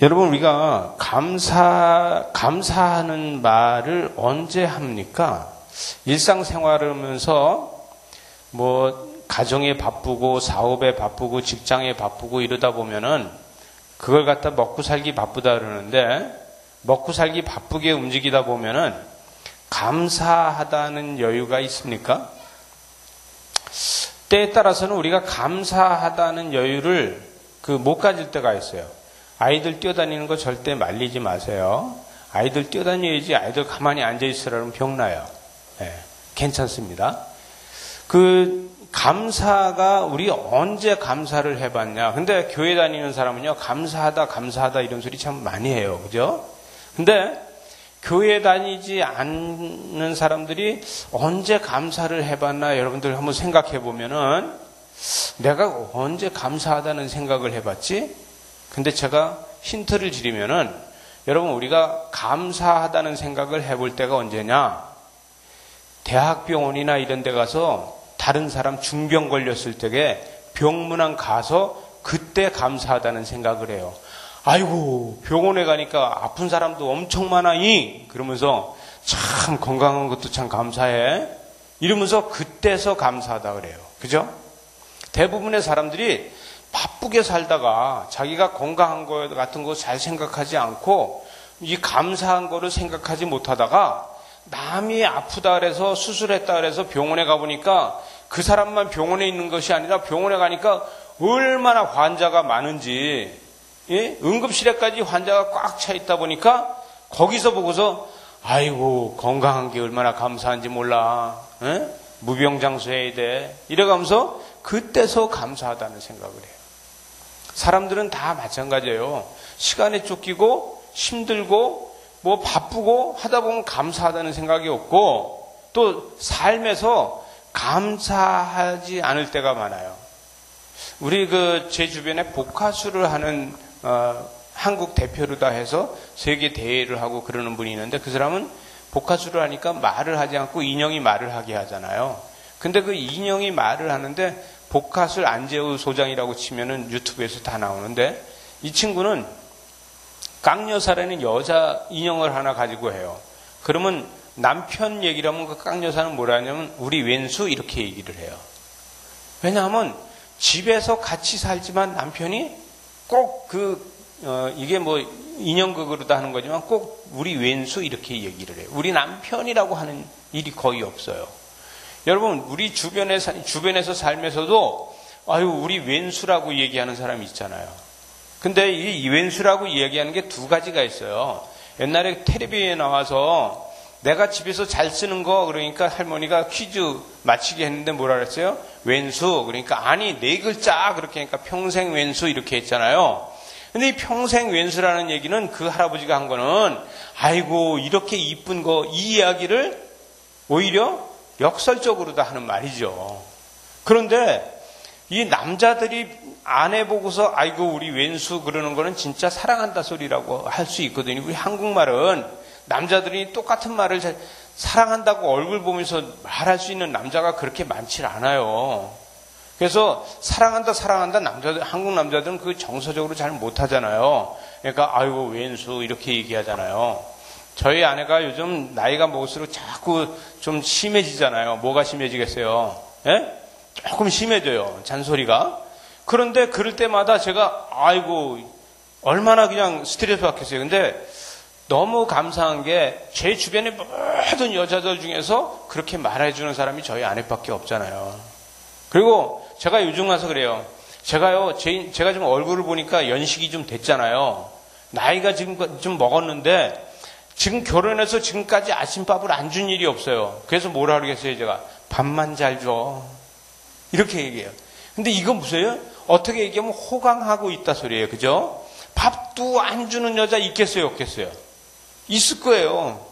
여러분, 우리가 감사하는 말을 언제 합니까? 일상생활을 하면서 가정에 바쁘고 사업에 바쁘고 직장에 바쁘고 이러다 보면은 그걸 갖다 먹고 살기 바쁘다 그러는데, 먹고 살기 바쁘게 움직이다 보면은 감사하다는 여유가 있습니까? 때에 따라서는 우리가 감사하다는 여유를 못 가질 때가 있어요. 아이들 뛰어다니는 거 절대 말리지 마세요. 아이들 뛰어다녀야지. 아이들 가만히 앉아있으라면 병나요. 괜찮습니다. 감사가 우리 언제 감사를 해봤냐. 근데 교회 다니는 사람은요, 감사하다 이런 소리 참 많이 해요. 그죠? 근데 교회 다니지 않는 사람들이 언제 감사를 해봤나 여러분들 한번 생각해 보면은, 내가 언제 감사하다는 생각을 해봤지? 근데 제가 힌트를 드리면은, 여러분, 우리가 감사하다는 생각을 해볼 때가 언제냐? 대학병원이나 이런 데 가서 다른 사람 중병 걸렸을 때에 병문안 가서 그때 감사하다는 생각을 해요. 아이고, 병원에 가니까 아픈 사람도 엄청 많아이. 그러면서 참 건강한 것도 참 감사해. 이러면서 그때서 감사하다 그래요. 그죠? 대부분의 사람들이 바쁘게 살다가 자기가 건강한 거 같은 거 잘 생각하지 않고 이 감사한 거를 생각하지 못하다가 남이 아프다 그래서 수술했다 그래서 병원에 가보니까 그 사람만 병원에 있는 것이 아니라 병원에 가니까 얼마나 환자가 많은지, 응급실에까지 환자가 꽉 차 있다 보니까 거기서 보고서 아이고, 건강한 게 얼마나 감사한지 몰라. 무병장수해야 돼. 이래가면서 그때서 감사하다는 생각을 해요. 사람들은 다 마찬가지예요. 시간에 쫓기고 힘들고 바쁘고 하다 보면 감사하다는 생각이 없고, 또 삶에서 감사하지 않을 때가 많아요. 우리 제 주변에 복화술을 하는 한국 대표로다 해서 세계 대회를 하고 그러는 분이 있는데, 그 사람은 복화술을 하니까 말을 하지 않고 인형이 말을 하게 하잖아요. 근데 그 인형이 말을 하는데 복화술 안재우 소장이라고 치면은 유튜브에서 다 나오는데, 이 친구는 깡여사라는 여자 인형을 하나 가지고 해요. 그러면 남편 얘기를 하면 그 깡여사는 뭐라 하냐면 우리 왼수 이렇게 얘기를 해요. 왜냐하면 집에서 같이 살지만 남편이 꼭 이게 인형극으로 다 하는 거지만 꼭 우리 왼수 이렇게 얘기를 해요. 우리 남편이라고 하는 일이 거의 없어요. 여러분, 우리 주변에서 살면서도 아유, 우리 왼수라고 얘기하는 사람이 있잖아요. 근데 이 왼수라고 얘기하는 게 두 가지가 있어요. 옛날에 텔레비에 나와서 내가 집에서 잘 쓰는 거, 그러니까 할머니가 퀴즈 맞히게 했는데 뭐라 그랬어요? 왼수. 그러니까 아니, 네 글자. 그렇게 하니까 평생 왼수 이렇게 했잖아요. 근데 이 평생 왼수라는 얘기는 그 할아버지가 한 거는 아이고, 이렇게 이쁜 거, 이 이야기를 오히려 역설적으로 다 하는 말이죠. 그런데 이 남자들이 아내 보고서 아이고, 우리 왼수 그러는 거는 진짜 사랑한다 소리라고 할 수 있거든요. 우리 한국말은 남자들이 똑같은 말을 사랑한다고 얼굴 보면서 말할 수 있는 남자가 그렇게 많지 않아요. 그래서 사랑한다 한국 남자들은 그 정서적으로 잘 못하잖아요. 그러니까 아이고, 왼수 이렇게 얘기하잖아요. 저희 아내가 요즘 나이가 먹을수록 자꾸 좀 심해지잖아요. 뭐가 심해지겠어요? 조금 심해져요, 잔소리가. 그런데 그럴 때마다 제가 아이고, 얼마나 그냥 스트레스 받겠어요. 근데 너무 감사한 게 제 주변의 모든 여자들 중에서 그렇게 말해주는 사람이 저희 아내밖에 없잖아요. 그리고 제가 요즘 와서 그래요. 제가 지금 얼굴을 보니까 연식이 좀 됐잖아요. 나이가 지금 좀 먹었는데 지금 결혼해서 지금까지 아침밥을 안 준 일이 없어요. 그래서 뭐라 그러겠어요, 제가? 밥만 잘 줘. 이렇게 얘기해요. 근데 이건 무슨요? 어떻게 얘기하면 호강하고 있다 소리예요. 그죠? 밥도 안 주는 여자 있겠어요, 없겠어요? 있을 거예요.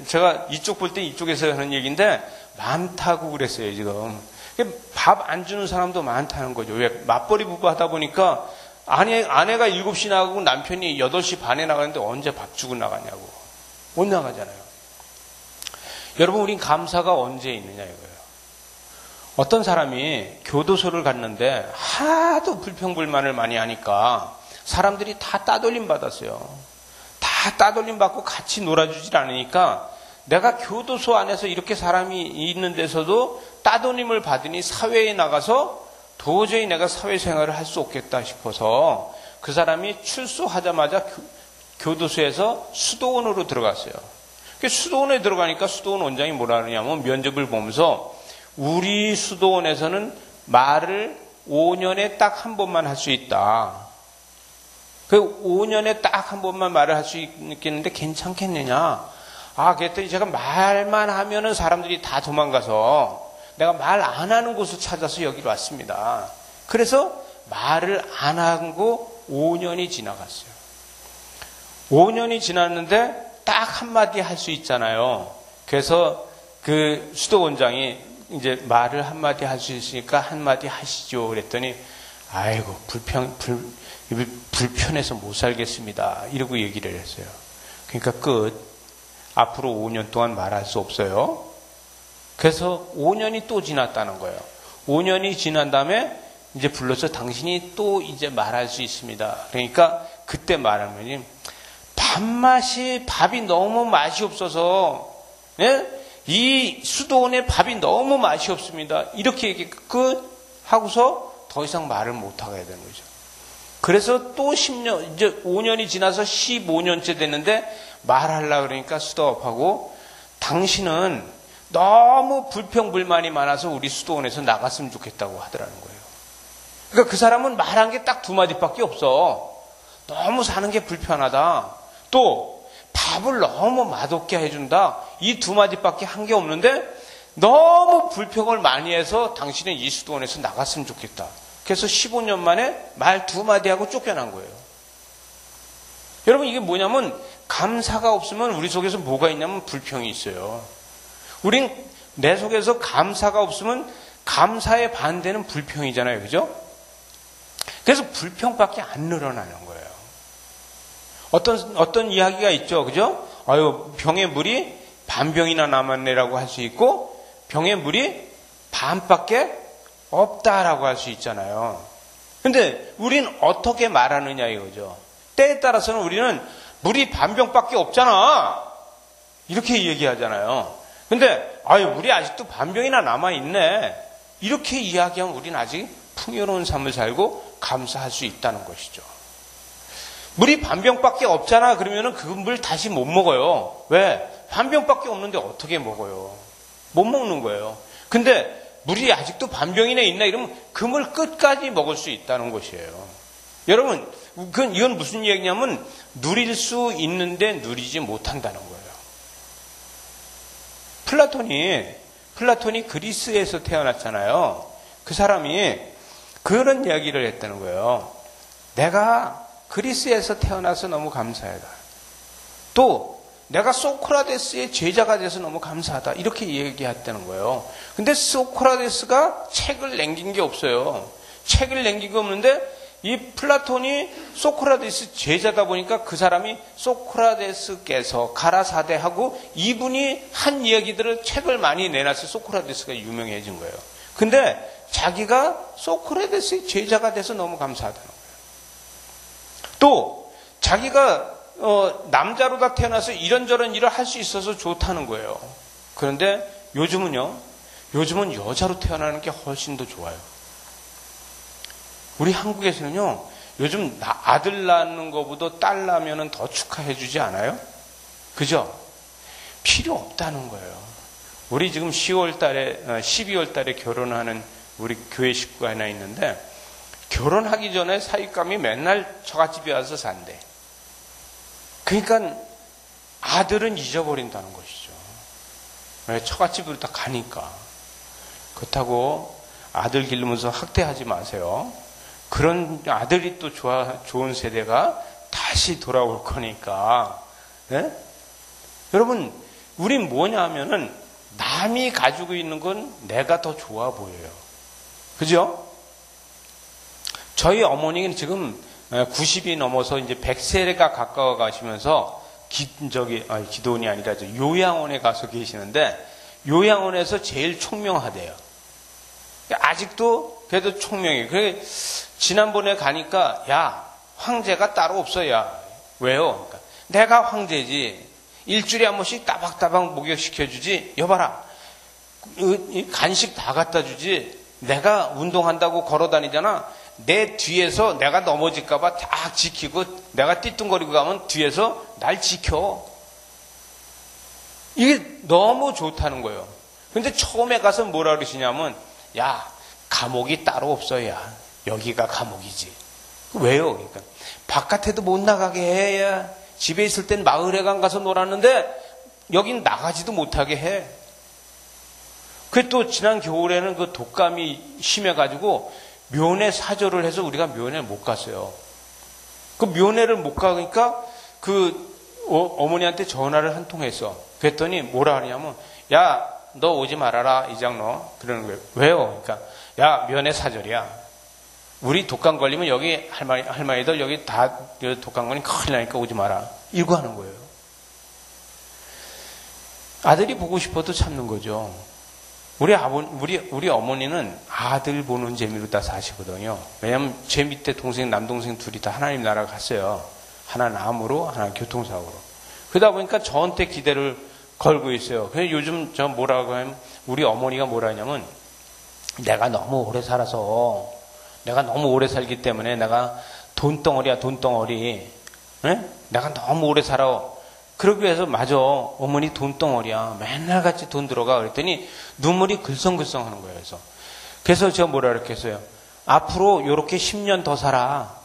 제가 이쪽 볼 때 이쪽에서 하는 얘기인데 많다고 그랬어요, 지금. 밥 안 주는 사람도 많다는 거죠. 왜? 맞벌이 부부 하다 보니까 아내가 7시 나가고 남편이 8시 반에 나가는데 언제 밥 주고 나가냐고. 못 나가잖아요. 여러분, 우린 감사가 언제 있느냐 이거예요. 어떤 사람이 교도소를 갔는데 하도 불평불만을 많이 하니까 사람들이 다 따돌림 받았어요. 다 따돌림 받고 같이 놀아주질 않으니까 내가 교도소 안에서 이렇게 사람이 있는 데서도 따돌림을 받으니 사회에 나가서 도저히 내가 사회생활을 할 수 없겠다 싶어서 그 사람이 출소하자마자 교도소에서 수도원으로 들어갔어요. 수도원에 들어가니까 수도원 원장이 뭐라 그러냐면 면접을 보면서 우리 수도원에서는 말을 5년에 딱 한 번만 할 수 있다. 그 5년에 딱 한 번만 말을 할 수 있겠는데 괜찮겠느냐? 그랬더니 제가 말만 하면은 사람들이 다 도망가서 내가 말 안 하는 곳을 찾아서 여기로 왔습니다. 그래서 말을 안 하고 5년이 지나갔어요. 5년이 지났는데 딱 한마디 할 수 있잖아요. 그래서 그 수도원장이 이제 말을 한마디 할 수 있으니까 한마디 하시죠. 그랬더니 아이고 불편해서 못 살겠습니다. 이러고 얘기를 했어요. 그러니까 앞으로 5년 동안 말할 수 없어요. 그래서 5년이 또 지났다는 거예요. 5년이 지난 다음에 이제 불러서 당신이 또 이제 말할 수 있습니다. 그러니까 그때 말하면 밥이 너무 맛이 없어서 이 수도원의 밥이 너무 맛이 없습니다. 이렇게 얘기 하고서 더 이상 말을 못 하게 되는 거죠. 그래서 또 10년, 이제 5년이 지나서 15년째 됐는데 말하려고 그러니까 스톱하고 당신은 너무 불평불만이 많아서 우리 수도원에서 나갔으면 좋겠다고 하더라는 거예요. 그러니까 그 사람은 말한 게 딱 2마디밖에 없어. 너무 사는 게 불편하다. 또 밥을 너무 맛없게 해준다. 이 2마디밖에 한 게 없는데 너무 불평을 많이 해서 당신은 이 수도원에서 나갔으면 좋겠다. 그래서 15년 만에 말 2마디 하고 쫓겨난 거예요. 여러분 이게 뭐냐면 감사가 없으면 우리 속에서 뭐가 있냐면 불평이 있어요. 우린 내 속에서 감사가 없으면 감사의 반대는 불평이잖아요. 그죠? 그래서 불평밖에 안 늘어나는 거예요. 어떤 이야기가 있죠. 그죠? 병에 물이 반병이나 남았네라고 할 수 있고 병에 물이 반밖에 없다라고 할 수 있잖아요. 근데 우린 어떻게 말하느냐 이거죠. 때에 따라서는 우리는 물이 반병밖에 없잖아. 이렇게 얘기하잖아요. 근데 물이 아직도 반병이나 남아있네. 이렇게 이야기하면 우리는 아직 풍요로운 삶을 살고 감사할 수 있다는 것이죠. 물이 반병밖에 없잖아. 그러면은 그 물 다시 못 먹어요. 왜? 반병밖에 없는데 어떻게 먹어요? 못 먹는 거예요. 근데 물이 아직도 반병이나 있나 이러면 그 물 끝까지 먹을 수 있다는 것이에요. 여러분, 이건 무슨 얘기냐면 누릴 수 있는데 누리지 못한다는 거예요. 플라톤이 그리스에서 태어났잖아요. 그 사람이 그런 이야기를 했다는 거예요. 내가 그리스에서 태어나서 너무 감사하다. 또 내가 소크라테스의 제자가 돼서 너무 감사하다. 이렇게 얘기했다는 거예요. 근데 소크라테스가 책을 남긴 게 없어요. 책을 남긴 게 없는데 이 플라톤이 소크라테스 제자다 보니까 그 사람이 소크라테스께서 가라사대하고 이분이 한 이야기들을 책을 많이 내놔서 소크라테스가 유명해진 거예요. 근데 자기가 소크라테스의 제자가 돼서 너무 감사하다는 거예요. 또 자기가 남자로 다 태어나서 이런저런 일을 할 수 있어서 좋다는 거예요. 그런데 요즘은 여자로 태어나는 게 훨씬 더 좋아요. 우리 한국에서는요, 요즘 아들 낳는 것보다 딸 낳으면 더 축하해 주지 않아요? 그죠? 필요 없다는 거예요. 우리 지금 12월 달에 결혼하는 우리 교회 식구가 하나 있는데, 결혼하기 전에 사윗감이 맨날 처갓집에 와서 산대. 그러니까 아들은 잊어버린다는 것이죠. 왜? 처갓집으로 다 가니까. 그렇다고 아들 기르면서 학대하지 마세요. 그런 아들이 또 좋은 세대가 다시 돌아올 거니까. 네? 여러분, 우린 뭐냐 하면은 남이 가지고 있는 건 내가 더 좋아 보여요. 그죠? 저희 어머니는 지금 90이 넘어서 이제 100세가 가까워 가시면서 기도원이 아니라 요양원에 가서 계시는데 요양원에서 제일 총명하대요. 아직도 그래도 총명해. 그래 지난번에 가니까 야 황제가 따로 없어. 야 왜요? 그러니까, 내가 황제지. 일주일에 한 번씩 따박따박 목욕시켜주지. 여봐라 간식 다 갖다 주지. 내가 운동한다고 걸어다니잖아. 내 뒤에서 내가 넘어질까봐 딱 지키고 내가 띠뚱거리고 가면 뒤에서 날 지켜. 이게 너무 좋다는 거예요. 근데 처음에 가서 뭐라 그러시냐면 야 감옥이 따로 없어. 야 여기가 감옥이지. 왜요? 그러니까 바깥에도 못 나가게 해. 야. 집에 있을 땐 마을회관 가서 놀았는데 여긴 나가지도 못하게 해. 그 또 지난 겨울에는 그 독감이 심해가지고 면회 사절을 해서 우리가 면회를 못 갔어요. 그 면회를 못 가니까 그 어머니한테 전화를 한 통 했어. 그랬더니 뭐라 하냐면 야 너 오지 말아라 이장로. 그러는 거예요. 왜요? 그러니까 야 면회 사절이야. 우리 독감 걸리면 여기 할머니들 여기 다 독감 걸리면 큰일 나니까 오지 마라. 이거 하는 거예요. 아들이 보고 싶어도 참는 거죠. 우리 어머니는 아들 보는 재미로 다 사시거든요. 왜냐면 제 밑에 동생, 남동생 둘이 다 하나님 나라 갔어요. 하나 암으로, 하나 교통사고로. 그러다 보니까 저한테 기대를 걸고 있어요. 그래서 요즘 저 뭐라고 하면 우리 어머니가 뭐라 하냐면 내가 너무 오래 살아서 내가 너무 오래 살기 때문에 내가 돈덩어리야 돈덩어리. 네? 내가 너무 오래 살아. 그러기 위해서 맞아. 어머니 돈덩어리야. 맨날 같이 돈 들어가. 그랬더니 눈물이 글썽글썽 하는 거예요. 그래서 제가 뭐라 그랬겠어요. 앞으로 요렇게 10년 더 살아.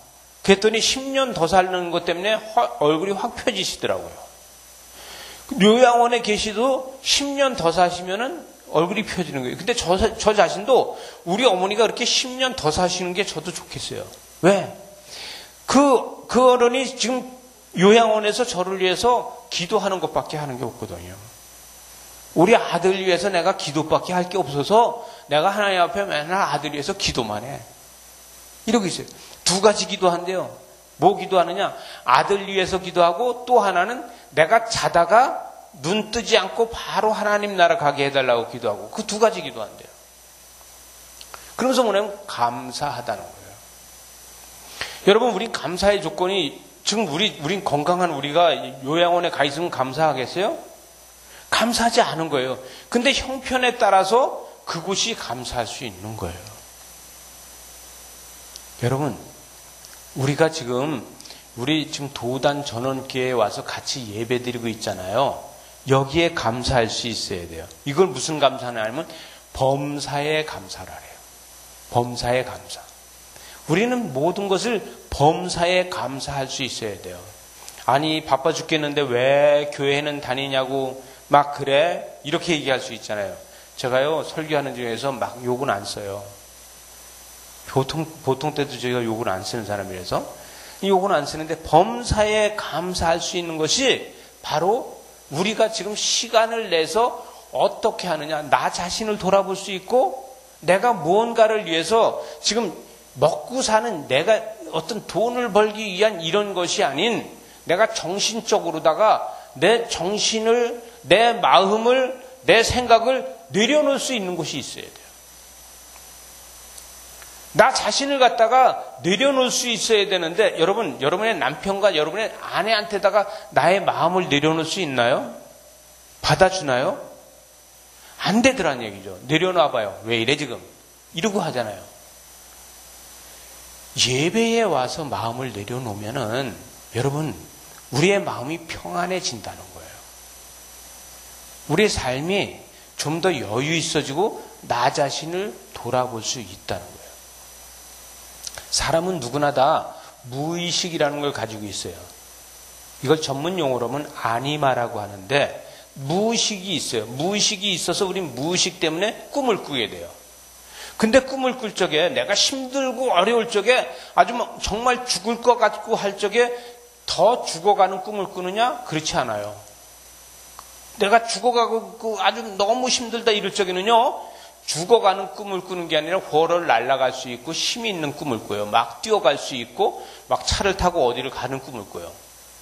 그랬더니 10년 더 사는 것 때문에 얼굴이 확 펴지시더라고요. 요양원에 계시도 10년 더 사시면은 얼굴이 펴지는 거예요. 근데 저 자신도 우리 어머니가 그렇게 10년 더 사시는 게 저도 좋겠어요. 왜? 그 어른이 지금 요양원에서 저를 위해서 기도하는 것밖에 하는 게 없거든요. 우리 아들 위해서 내가 기도밖에 할 게 없어서 내가 하나님 앞에 맨날 아들 위해서 기도만 해. 이러고 있어요. 두 가지 기도한대요. 뭐 기도하느냐? 아들 위해서 기도하고 또 하나는 내가 자다가 눈 뜨지 않고 바로 하나님 나라 가게 해달라고 기도하고 그 두 가지 기도한대요. 그러면서 뭐냐면 감사하다는 거예요. 여러분, 우리 감사의 조건이 지금 우린 건강한 우리가 요양원에 가 있으면 감사하겠어요? 감사하지 않은 거예요. 근데 형편에 따라서 그곳이 감사할 수 있는 거예요. 여러분, 우리가 지금 도단 전원교회에 와서 같이 예배드리고 있잖아요. 여기에 감사할 수 있어야 돼요. 이걸 무슨 감사냐면 범사에 감사를 해요. 범사에 감사. 우리는 모든 것을 범사에 감사할 수 있어야 돼요. 아니 바빠 죽겠는데 왜 교회는 다니냐고 막 그래? 이렇게 얘기할 수 있잖아요. 제가요 설교하는 중에서 막 욕은 안 써요. 보통 때도 저희가 욕을 안 쓰는 사람이라서 욕은 안 쓰는데 범사에 감사할 수 있는 것이 바로 우리가 지금 시간을 내서 어떻게 하느냐. 나 자신을 돌아볼 수 있고 내가 무언가를 위해서 지금 먹고 사는 내가 어떤 돈을 벌기 위한 이런 것이 아닌 내가 정신적으로다가 내 정신을, 내 마음을, 내 생각을 내려놓을 수 있는 곳이 있어야 돼요. 나 자신을 갖다가 내려놓을 수 있어야 되는데 여러분의 남편과 여러분의 아내한테다가 나의 마음을 내려놓을 수 있나요? 받아주나요? 안 되더란 얘기죠. 내려놔봐요. 왜 이래 지금? 이러고 하잖아요. 예배에 와서 마음을 내려놓으면은 여러분 우리의 마음이 평안해진다는 거예요. 우리의 삶이 좀 더 여유 있어지고 나 자신을 돌아볼 수 있다는 거예요. 사람은 누구나 다 무의식이라는 걸 가지고 있어요. 이걸 전문 용어로 하면 아니마라고 하는데 무의식이 있어요. 무의식이 있어서 우린 무의식 때문에 꿈을 꾸게 돼요. 근데 꿈을 꿀 적에 내가 힘들고 어려울 적에 아주 정말 죽을 것 같고 할 적에 더 죽어가는 꿈을 꾸느냐? 그렇지 않아요. 내가 죽어가고 아주 너무 힘들다 이럴 적에는요. 죽어가는 꿈을 꾸는 게 아니라 훨훨 날아갈 수 있고 힘이 있는 꿈을 꿔요. 막 뛰어갈 수 있고 막 차를 타고 어디를 가는 꿈을 꿔요.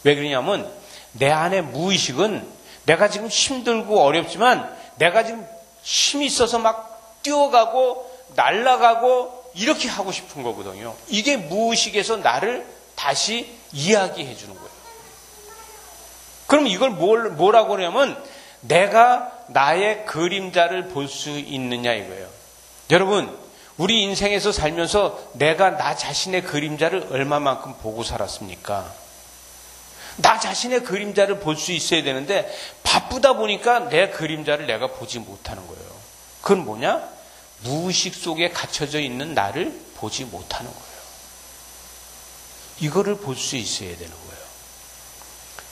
왜 그러냐면 내 안에 무의식은 내가 지금 힘들고 어렵지만 내가 지금 힘이 있어서 막 뛰어가고 날아가고 이렇게 하고 싶은 거거든요. 이게 무의식에서 나를 다시 이야기해 주는 거예요. 그럼 이걸 뭐라고 그러냐면 내가 나의 그림자를 볼 수 있느냐 이거예요. 여러분, 우리 인생에서 살면서 내가 나 자신의 그림자를 얼마만큼 보고 살았습니까? 나 자신의 그림자를 볼 수 있어야 되는데 바쁘다 보니까 내 그림자를 내가 보지 못하는 거예요. 그건 뭐냐? 무의식 속에 갇혀져 있는 나를 보지 못하는 거예요. 이거를 볼 수 있어야 되는 거예요.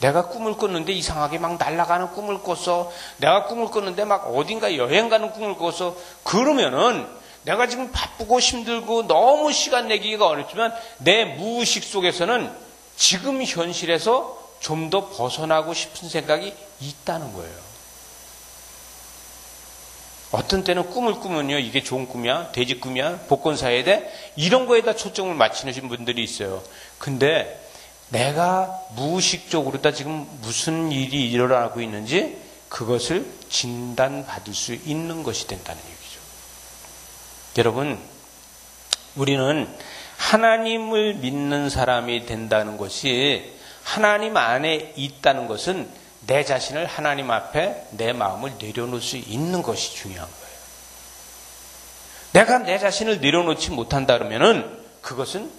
내가 꿈을 꿨는데 이상하게 막 날아가는 꿈을 꿨어. 내가 꿈을 꿨는데 막 어딘가 여행 가는 꿈을 꿨어. 그러면은 내가 지금 바쁘고 힘들고 너무 시간 내기가 어렵지만 내 무의식 속에서는 지금 현실에서 좀 더 벗어나고 싶은 생각이 있다는 거예요. 어떤 때는 꿈을 꾸면요, 이게 좋은 꿈이야, 돼지 꿈이야, 복권 사야 돼, 이런 거에다 초점을 맞추는 분들이 있어요. 근데 내가 무의식적으로 다 지금 무슨 일이 일어나고 있는지 그것을 진단받을 수 있는 것이 된다는 얘기죠. 여러분, 우리는 하나님을 믿는 사람이 된다는 것이, 하나님 안에 있다는 것은 내 자신을 하나님 앞에 내 마음을 내려놓을 수 있는 것이 중요한 거예요. 내가 내 자신을 내려놓지 못한다 그러면은 그것은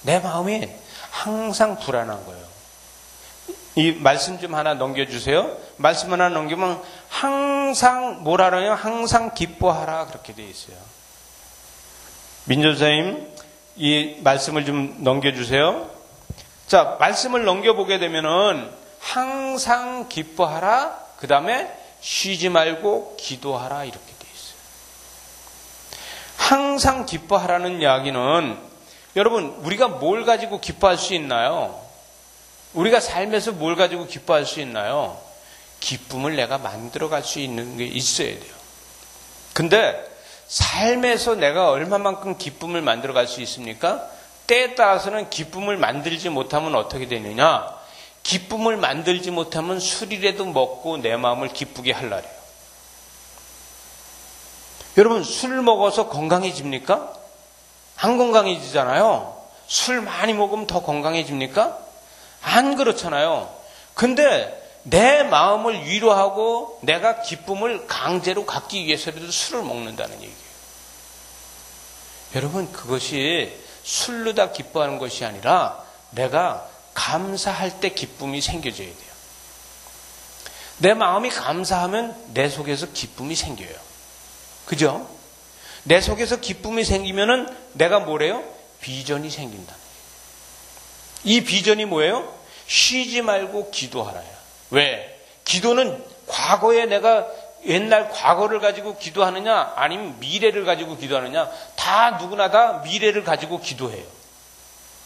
내 마음이 항상 불안한 거예요. 이 말씀 좀 하나 넘겨주세요. 말씀 하나 넘기면 항상 뭐라 그러냐? 항상 기뻐하라 그렇게 되어 있어요. 민조사님, 이 말씀을 좀 넘겨주세요. 자, 말씀을 넘겨보게 되면은 항상 기뻐하라, 그 다음에 쉬지 말고 기도하라 이렇게 되어 있어요. 항상 기뻐하라는 이야기는, 여러분, 우리가 뭘 가지고 기뻐할 수 있나요? 우리가 삶에서 뭘 가지고 기뻐할 수 있나요? 기쁨을 내가 만들어갈 수 있는 게 있어야 돼요. 근데 삶에서 내가 얼마만큼 기쁨을 만들어갈 수 있습니까? 때에 따라서는 기쁨을 만들지 못하면 어떻게 되느냐? 기쁨을 만들지 못하면 술이라도 먹고 내 마음을 기쁘게 하려래요. 여러분, 술 먹어서 건강해집니까? 안 건강해지잖아요. 술 많이 먹으면 더 건강해집니까? 안 그렇잖아요. 근데 내 마음을 위로하고 내가 기쁨을 강제로 갖기 위해서라도 술을 먹는다는 얘기예요. 여러분, 그것이 술로 다 기뻐하는 것이 아니라 내가 감사할 때 기쁨이 생겨져야 돼요. 내 마음이 감사하면 내 속에서 기쁨이 생겨요. 그죠? 내 속에서 기쁨이 생기면은 내가 뭐래요? 비전이 생긴다. 이 비전이 뭐예요? 쉬지 말고 기도하라요. 왜? 기도는 과거에 내가 옛날 과거를 가지고 기도하느냐 아니면 미래를 가지고 기도하느냐, 다 누구나 다 미래를 가지고 기도해요.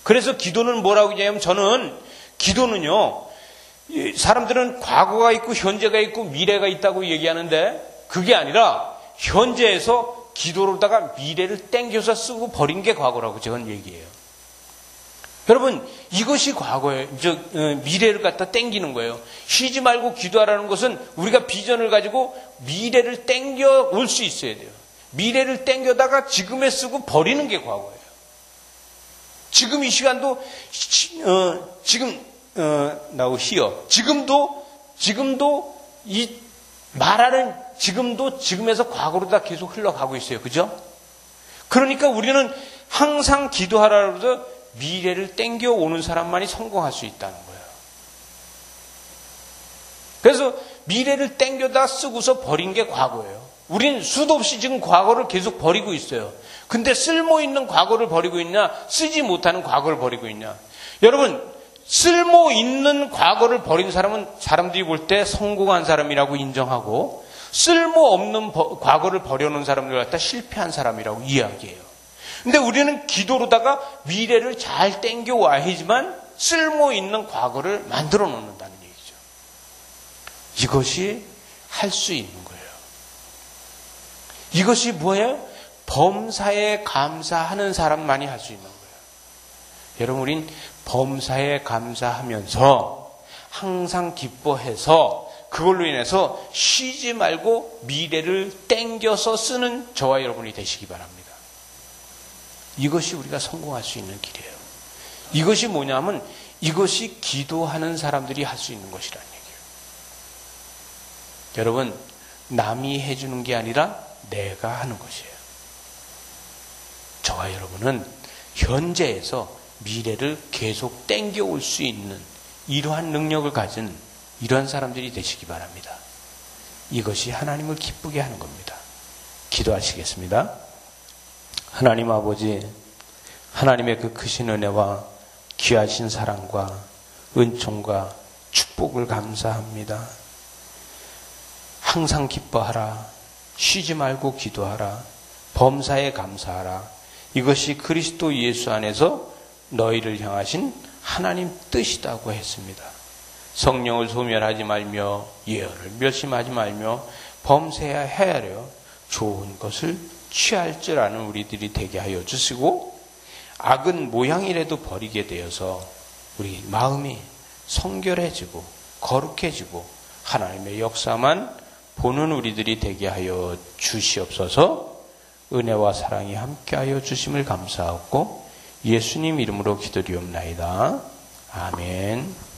그래서 기도는 뭐라고 얘기하면, 저는 기도는요, 사람들은 과거가 있고 현재가 있고 미래가 있다고 얘기하는데 그게 아니라 현재에서 기도로다가 미래를 땡겨서 쓰고 버린 게 과거라고 저는 얘기해요. 여러분, 이것이 과거예요. 미래를 갖다 땡기는 거예요. 쉬지 말고 기도하라는 것은 우리가 비전을 가지고 미래를 땡겨 올 수 있어야 돼요. 미래를 땡겨다가 지금에 쓰고 버리는 게 과거예요. 지금 이 시간도 지금도 이 말하는 지금도 지금에서 과거로 다 계속 흘러가고 있어요. 그죠? 그러니까 우리는 항상 기도하라고 해서 미래를 땡겨오는 사람만이 성공할 수 있다는 거예요. 그래서 미래를 땡겨다 쓰고서 버린 게 과거예요. 우린 수도 없이 지금 과거를 계속 버리고 있어요. 근데 쓸모있는 과거를 버리고 있냐, 쓰지 못하는 과거를 버리고 있냐. 여러분, 쓸모있는 과거를 버린 사람은 사람들이 볼 때 성공한 사람이라고 인정하고, 쓸모없는 과거를 버려놓은 사람들 갖다 실패한 사람이라고 이야기해요. 근데 우리는 기도로다가 미래를 잘 땡겨와야지만 쓸모있는 과거를 만들어 놓는다는 얘기죠. 이것이 할 수 있는 거예요. 이것이 뭐예요? 범사에 감사하는 사람만이 할 수 있는 거예요. 여러분, 우린 범사에 감사하면서 항상 기뻐해서 그걸로 인해서 쉬지 말고 미래를 땡겨서 쓰는 저와 여러분이 되시기 바랍니다. 이것이 우리가 성공할 수 있는 길이에요. 이것이 뭐냐면 이것이 기도하는 사람들이 할 수 있는 것이라는 얘기예요. 여러분, 남이 해주는 게 아니라 내가 하는 것이에요. 저와 여러분은 현재에서 미래를 계속 땡겨올 수 있는 이러한 능력을 가진 이러한 사람들이 되시기 바랍니다. 이것이 하나님을 기쁘게 하는 겁니다. 기도하시겠습니다. 하나님 아버지, 하나님의 그 크신 은혜와 귀하신 사랑과 은총과 축복을 감사합니다. 항상 기뻐하라. 쉬지 말고 기도하라. 범사에 감사하라. 이것이 그리스도 예수 안에서 너희를 향하신 하나님 뜻이라고 했습니다. 성령을 소멸하지 말며 예언을 멸심하지 말며 범사에 헤아려 좋은 것을 취할 줄 아는 우리들이 되게 하여 주시고, 악은 모양이라도 버리게 되어서 우리 마음이 성결해지고 거룩해지고 하나님의 역사만 보는 우리들이 되게 하여 주시옵소서. 은혜와 사랑이 함께하여 주심을 감사하고 예수님 이름으로 기도드리옵나이다. 아멘.